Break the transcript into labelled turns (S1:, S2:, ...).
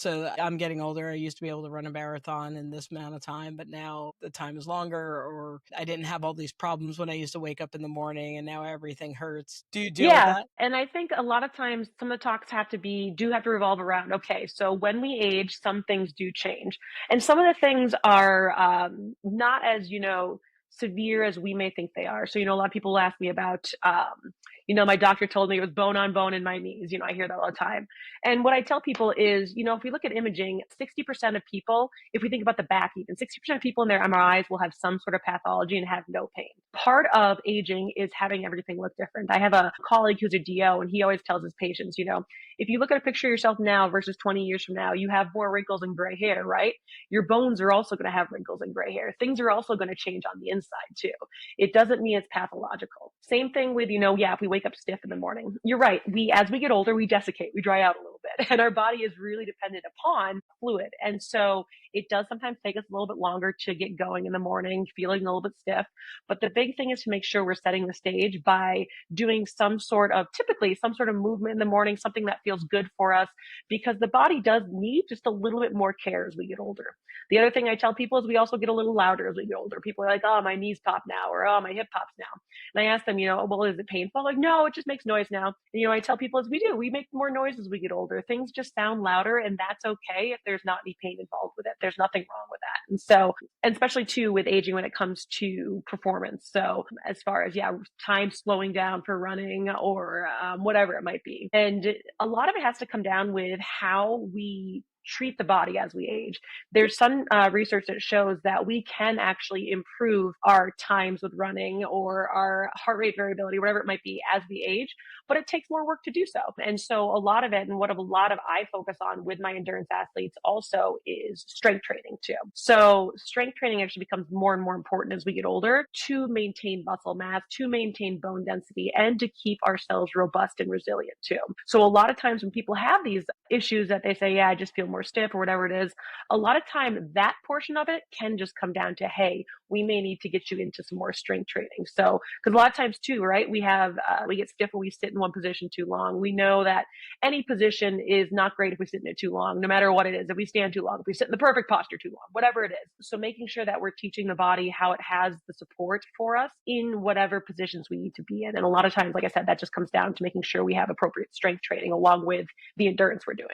S1: So I'm getting older. I used to be able to run a marathon in this amount of time, but now the time is longer, or I didn't have all these problems when I used to wake up in the morning and now everything hurts. Do you deal with
S2: Yeah,
S1: that?
S2: and I think a lot of times some of the talks do have to revolve around, okay, so when we age, some things do change. And some of the things are not as, severe as we may think they are. So, a lot of people ask me about, my doctor told me it was bone on bone in my knees. I hear that all the time. And what I tell people is, if we look at imaging, 60% of people, if we think about the back even, 60% of people in their MRIs will have some sort of pathology and have no pain. Part of aging is having everything look different. I have a colleague who's a DO, and he always tells his patients, if you look at a picture of yourself now versus 20 years from now, you have more wrinkles and gray hair, right? Your bones are also going to have wrinkles and gray hair. Things are also going to change on the inside too. It doesn't mean it's pathological. Same thing with, if we wake up stiff in the morning. You're right. As we get older, we desiccate, we dry out a little bit, and our body is really dependent upon fluid. And so it does sometimes take us a little bit longer to get going in the morning, feeling a little bit stiff. But the big thing is to make sure we're setting the stage by doing typically some sort of movement in the morning, something that feels good for us, because the body does need just a little bit more care as we get older. The other thing I tell people is we also get a little louder as we get older. People are like, oh, my knees pop now, or oh, my hip pops now. And I ask them, well, is it painful? Like, no, it just makes noise now. And, I tell people as we make more noise as we get older. Things just sound louder, and that's okay if there's not any pain involved with it. There's nothing wrong with that. And so, and especially too with aging when it comes to performance. So as far as, time slowing down for running or whatever it might be. And a lot of it has to come down with how we treat the body as we age. There's some research that shows that we can actually improve our times with running or our heart rate variability, whatever it might be, as we age, but it takes more work to do so. And so a lot of it, and what a lot of I focus on with my endurance athletes also, is strength training too. So strength training actually becomes more and more important as we get older to maintain muscle mass, to maintain bone density, and to keep ourselves robust and resilient too. So a lot of times when people have these issues that they say, yeah, I just feel more stiff or whatever it is, a lot of time that portion of it can just come down to, hey, we may need to get you into some more strength training. So, because a lot of times too, right, we get stiff when we sit in one position too long. We know that any position is not great if we sit in it too long, no matter what it is. If we stand too long, if we sit in the perfect posture too long, whatever it is. So making sure that we're teaching the body how it has the support for us in whatever positions we need to be in. And a lot of times, like I said, that just comes down to making sure we have appropriate strength training along with the endurance we're doing.